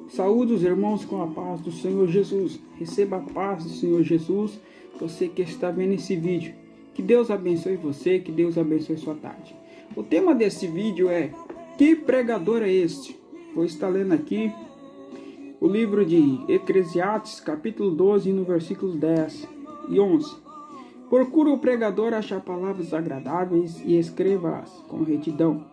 Saúde os irmãos com a paz do Senhor Jesus. Receba a paz do Senhor Jesus, você que está vendo esse vídeo. Que Deus abençoe você, que Deus abençoe sua tarde. O tema desse vídeo é: que pregador é este? Vou estar lendo aqui o livro de Eclesiastes, capítulo 12, no versículos 10 e 11. Procura o pregador achar palavras agradáveis e escreva-as com retidão,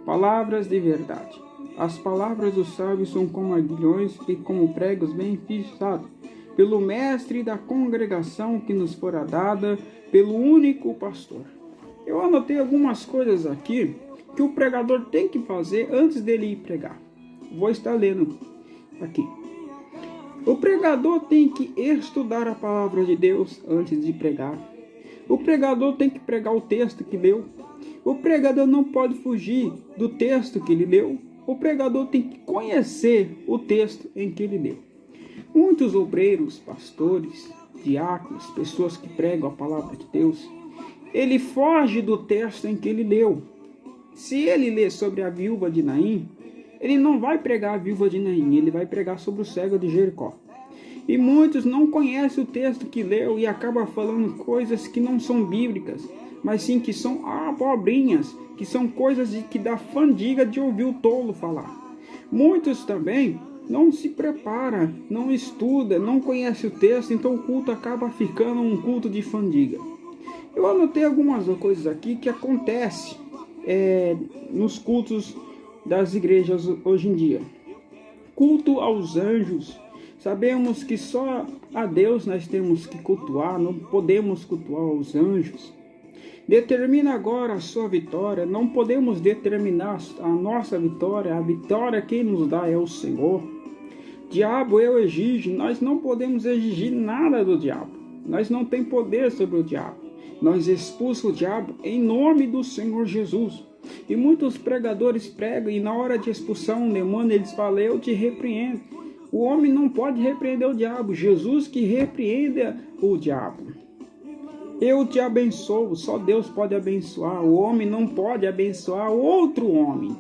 palavras de verdade. As palavras dos sábios são como aguilhões e como pregos bem fixados, pelo mestre da congregação que nos fora dada, pelo único pastor. Eu anotei algumas coisas aqui que o pregador tem que fazer antes dele ir pregar. Vou estar lendo aqui. O pregador tem que estudar a palavra de Deus antes de pregar. O pregador tem que pregar o texto que leu. O pregador não pode fugir do texto que ele leu. O pregador tem que conhecer o texto em que ele leu. Muitos obreiros, pastores, diáconos, pessoas que pregam a palavra de Deus, ele foge do texto em que ele leu. Se ele lê sobre a viúva de Naim, ele não vai pregar a viúva de Naim, ele vai pregar sobre o cego de Jericó. E muitos não conhecem o texto que leu e acabam falando coisas que não são bíblicas, mas sim que são abobrinhas, que são coisas que dá fadiga de ouvir o tolo falar. Muitos também não se preparam, não estudam, não conhecem o texto, então o culto acaba ficando um culto de fadiga. Eu anotei algumas coisas aqui que acontecem nos cultos das igrejas hoje em dia. Culto aos anjos. Sabemos que só a Deus nós temos que cultuar, não podemos cultuar os anjos. Determina agora a sua vitória, não podemos determinar a nossa vitória, a vitória quem nos dá é o Senhor. Diabo eu exijo, nós não podemos exigir nada do diabo, nós não temos poder sobre o diabo, nós expulsamos o diabo em nome do Senhor Jesus. E muitos pregadores pregam e na hora de expulsar um demônio eles falam: eu te repreendo. O homem não pode repreender o diabo, Jesus que repreenda o diabo. Eu te abençoo, só Deus pode abençoar, o homem não pode abençoar outro homem.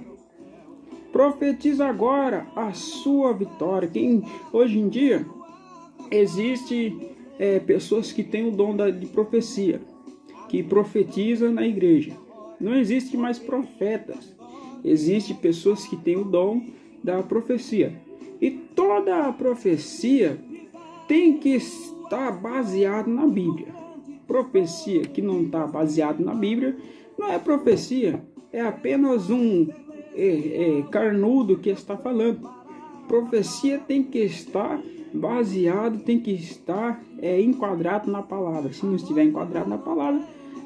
Profetiza agora a sua vitória. Hoje em dia existe pessoas que têm o dom de profecia, que profetizam na igreja. Não existe mais profetas, existe pessoas que têm o dom da profecia. E toda a profecia tem que estar baseada na Bíblia. Profecia que não está baseada na Bíblia não é profecia, é apenas um carnudo que está falando. Profecia tem que estar baseado, tem que estar enquadrado na palavra. Se não estiver enquadrado na palavra,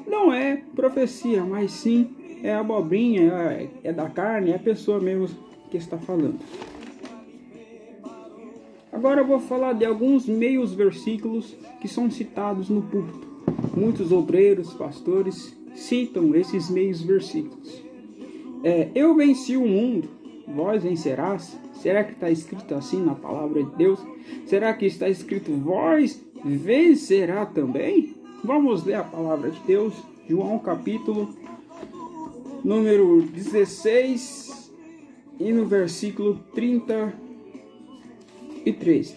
não é profecia, mas sim é abobrinha, é da carne, é a pessoa mesmo que está falando. Agora eu vou falar de alguns meios versículos que são citados no púlpito. Muitos obreiros, pastores citam esses meios versículos. Eu venci o mundo, vós vencerás. Será que está escrito assim na palavra de Deus? Será que está escrito vós vencerá também? Vamos ler a palavra de Deus, João capítulo número 16 e no versículo 33.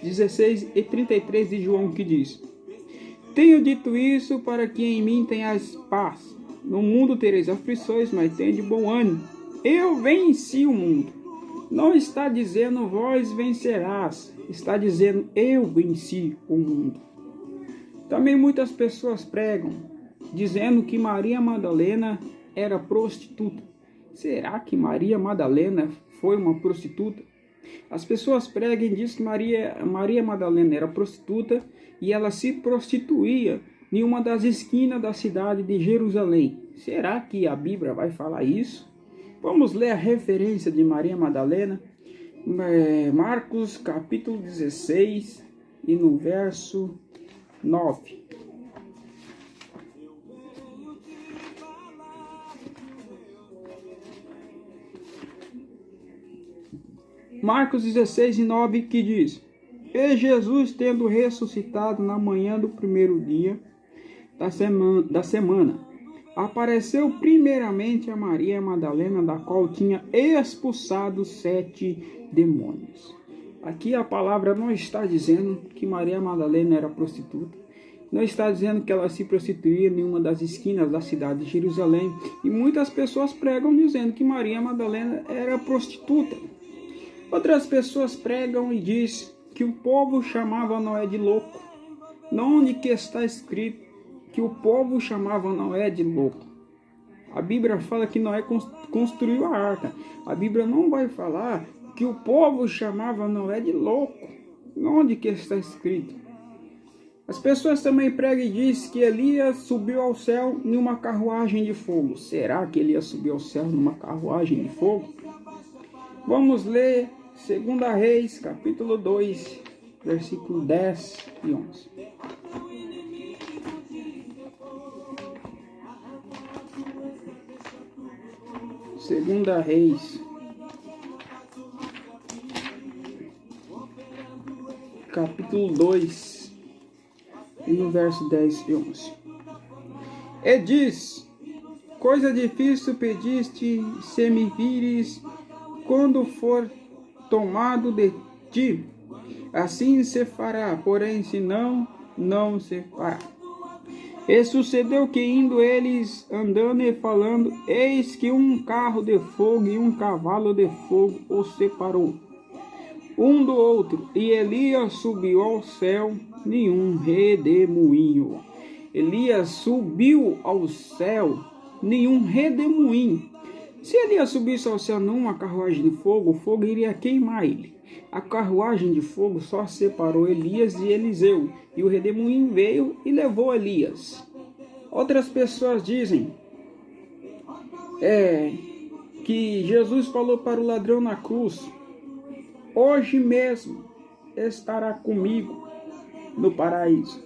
16 e 33 de João, que diz: tenho dito isso para que em mim tenhas paz. No mundo tereis aflições, mas tende bom ânimo. Eu venci o mundo. Não está dizendo vós vencerás, está dizendo eu venci o mundo. Também muitas pessoas pregam, dizendo que Maria Madalena era prostituta. Será que Maria Madalena foi uma prostituta? As pessoas pregam e dizem que Maria Madalena era prostituta e ela se prostituía em uma das esquinas da cidade de Jerusalém. Será que a Bíblia vai falar isso? Vamos ler a referência de Maria Madalena. Marcos capítulo 16 e no verso 9. Marcos 16 e 9, que diz: e Jesus, tendo ressuscitado na manhã do primeiro dia da semana, apareceu primeiramente a Maria Madalena, da qual tinha expulsado 7 demônios. Aqui a palavra não está dizendo que Maria Madalena era prostituta. Não está dizendo que ela se prostituía em uma das esquinas da cidade de Jerusalém. E muitas pessoas pregam dizendo que Maria Madalena era prostituta. Outras pessoas pregam e dizem que o povo chamava Noé de louco. Onde que está escrito que o povo chamava Noé de louco? A Bíblia fala que Noé construiu a arca. A Bíblia não vai falar que o povo chamava Noé de louco. Onde que está escrito? As pessoas também pregam e dizem que Elias subiu ao céu em uma carruagem de fogo. Será que Elias subiu ao céu numa carruagem de fogo? Vamos ler 2 Reis, capítulo 2, versículo 10 e 11. Segunda Reis, capítulo 2, e no verso 10 e 11. E diz: coisa difícil pediste, se me vires, quando for tomado de ti, assim se fará, porém se não, não se fará. E sucedeu que indo eles andando e falando, eis que um carro de fogo e um cavalo de fogo os separou um do outro, e Elias subiu ao céu nenhum redemoinho. Elias subiu ao céu nenhum redemoinho. Se Elias subisse ao céu numa carruagem de fogo, o fogo iria queimar ele. A carruagem de fogo só separou Elias e Eliseu, e o redemoinho veio e levou Elias. Outras pessoas dizem que Jesus falou para o ladrão na cruz: hoje mesmo estará comigo no paraíso.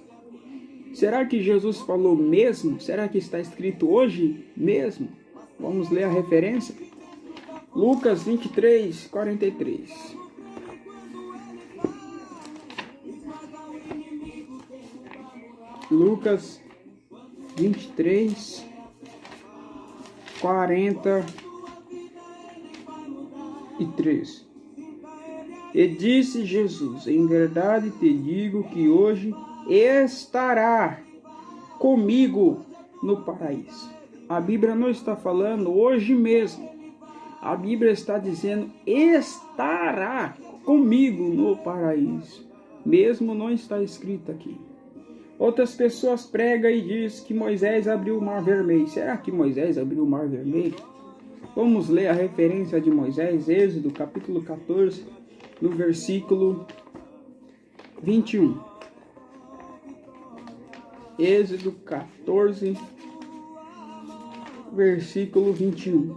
Será que Jesus falou mesmo? Será que está escrito hoje mesmo? Vamos ler a referência? Lucas 23, 43. Lucas 23, 43. E disse Jesus: em verdade te digo que hoje estará comigo no paraíso. A Bíblia não está falando hoje mesmo. A Bíblia está dizendo estará comigo no paraíso. Mesmo não está escrito aqui. Outras pessoas pregam e dizem que Moisés abriu o mar vermelho. Será que Moisés abriu o mar vermelho? Vamos ler a referência de Moisés, Êxodo capítulo 14, no versículo 21. Êxodo 14, versículo 21.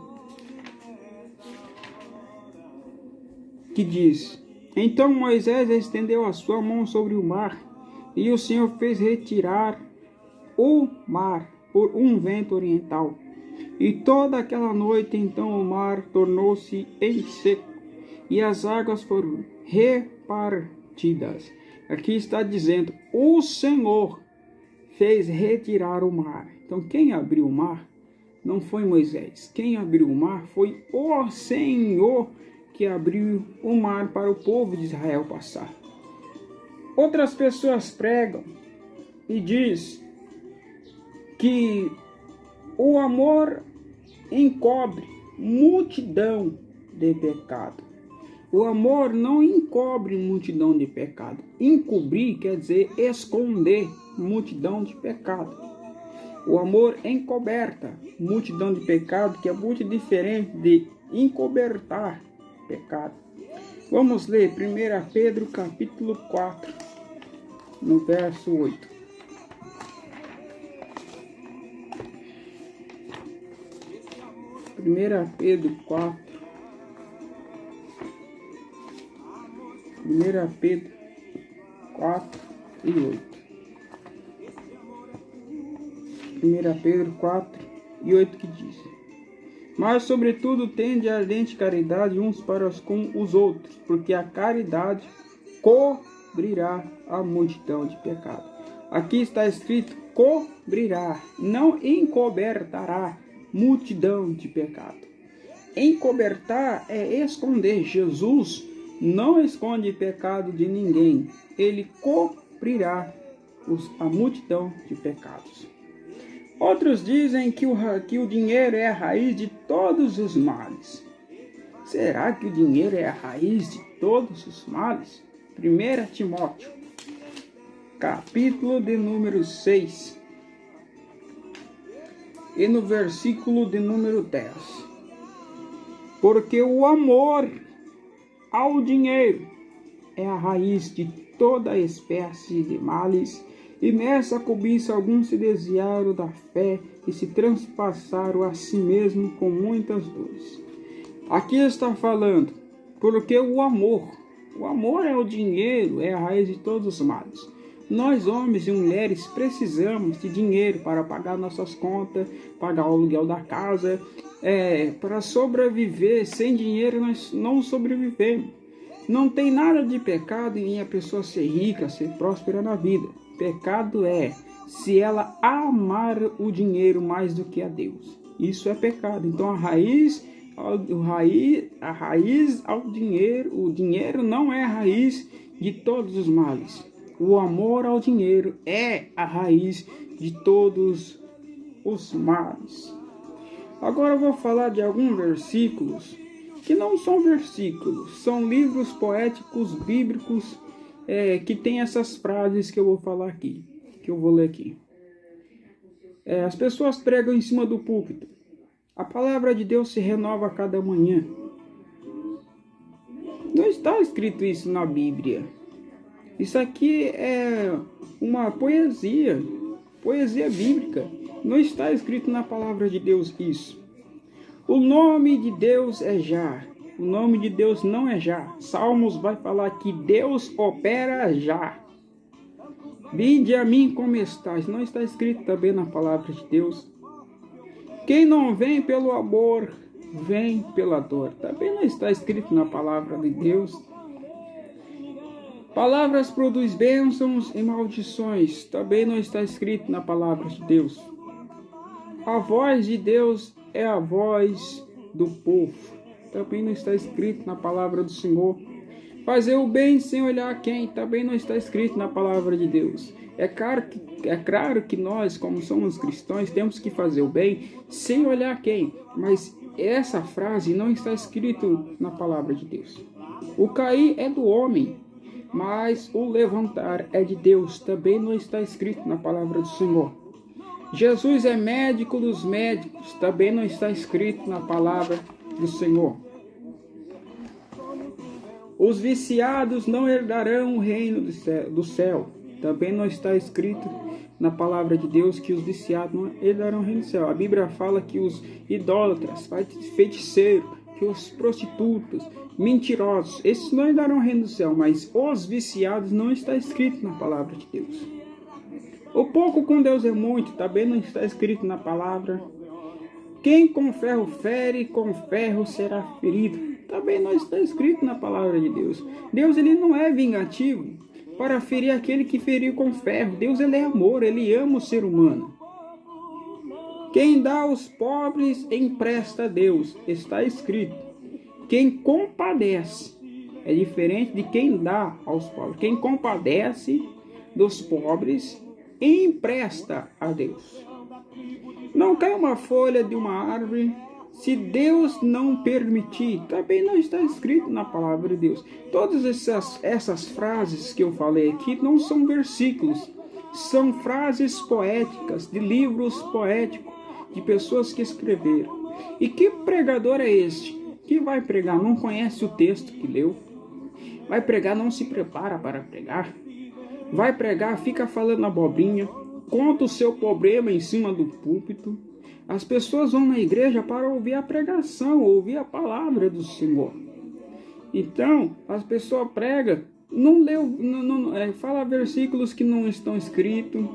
Que diz: então Moisés estendeu a sua mão sobre o mar, e o Senhor fez retirar o mar por um vento oriental. E toda aquela noite então o mar tornou-se em seco, e as águas foram repartidas. Aqui está dizendo: o Senhor fez retirar o mar. Então quem abriu o mar não foi Moisés. Quem abriu o mar foi o Senhor, que abriu o mar para o povo de Israel passar. Outras pessoas pregam e diz que o amor encobre multidão de pecado. O amor não encobre multidão de pecado. Encobrir quer dizer esconder multidão de pecado. O amor encoberta multidão de pecado, que é muito diferente de encobertar pecado. Vamos ler 1 Pedro capítulo 4, no verso 8. 1 Pedro 4. 1 Pedro 4 e 8. 1 Pedro 4 e 8 que diz: mas sobretudo tende ardente caridade uns para com os outros, porque a caridade cobrirá a multidão de pecado. Aqui está escrito cobrirá, não encobertará multidão de pecado. Encobertar é esconder. Jesus não esconde pecado de ninguém. Ele cobrirá a multidão de pecados. Outros dizem que o dinheiro é a raiz de todos os males. Será que o dinheiro é a raiz de todos os males? 1 Timóteo, capítulo de número 6, e no versículo de número 10. Porque o amor ao dinheiro é a raiz de toda espécie de males, e nessa cobiça alguns se desviaram da fé e se transpassaram a si mesmo com muitas dores. Aqui está falando, porque o amor é o dinheiro, é a raiz de todos os males. Nós, homens e mulheres, precisamos de dinheiro para pagar nossas contas, pagar o aluguel da casa, para sobreviver. Sem dinheiro nós não sobrevivemos. Não tem nada de pecado em a pessoa ser rica, ser próspera na vida. Pecado é se ela amar o dinheiro mais do que a Deus. Isso é pecado. Então a raiz ao dinheiro, o dinheiro não é a raiz de todos os males. O amor ao dinheiro é a raiz de todos os males. Agora eu vou falar de alguns versículos que não são versículos, são livros poéticos bíblicos que tem essas frases que eu vou falar aqui, que eu vou ler aqui. As pessoas pregam em cima do púlpito. A palavra de Deus se renova a cada manhã. Não está escrito isso na Bíblia. Isso aqui é uma poesia bíblica. Não está escrito na palavra de Deus isso. O nome de Deus é já. O nome de Deus não é já. Salmos vai falar que Deus opera já. Vinde a mim como estás. Não está escrito também na palavra de Deus. Quem não vem pelo amor, vem pela dor. Também não está escrito na palavra de Deus. Palavras produzem bênçãos e maldições. Também não está escrito na palavra de Deus. A voz de Deus é a voz do povo. Também não está escrito na palavra do Senhor. Fazer o bem sem olhar a quem. Também não está escrito na palavra de Deus. É claro que nós, como somos cristãos, temos que fazer o bem sem olhar a quem. Mas essa frase não está escrita na palavra de Deus. O cair é do homem, mas o levantar é de Deus. Também não está escrito na palavra do Senhor. Jesus é médico dos médicos. Também não está escrito na palavra do Senhor. Os viciados não herdarão o reino do céu. Também não está escrito na palavra de Deus que os viciados não herdarão o reino do céu. A Bíblia fala que os idólatras, feiticeiros, que os prostitutos, mentirosos, esses não herdarão o reino do céu, mas os viciados não está escrito na palavra de Deus. O pouco com Deus é muito, também não está escrito na palavra. Quem com ferro fere, com ferro será ferido. Também não está escrito na palavra de Deus. Deus ele não é vingativo para ferir aquele que feriu com ferro. Deus ele é amor, ele ama o ser humano. Quem dá aos pobres empresta a Deus. Está escrito. Quem compadece é diferente de quem dá aos pobres. Quem compadece dos pobres empresta a Deus. Não cai uma folha de uma árvore se Deus não permitir. Também não está escrito na palavra de Deus. Todas essas frases que eu falei aqui não são versículos. São frases poéticas, de livros poéticos, de pessoas que escreveram. E que pregador é este? Que vai pregar, não conhece o texto que leu. Vai pregar, não se prepara para pregar. Vai pregar, fica falando abobrinha. Conta o seu problema em cima do púlpito. As pessoas vão na igreja para ouvir a pregação, ouvir a palavra do Senhor. Então, as pessoas pregam, fala versículos que não estão escritos.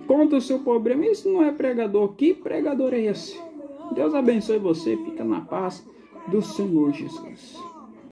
Conta o seu problema. Isso não é pregador. Que pregador é esse? Deus abençoe você. Fica na paz do Senhor Jesus.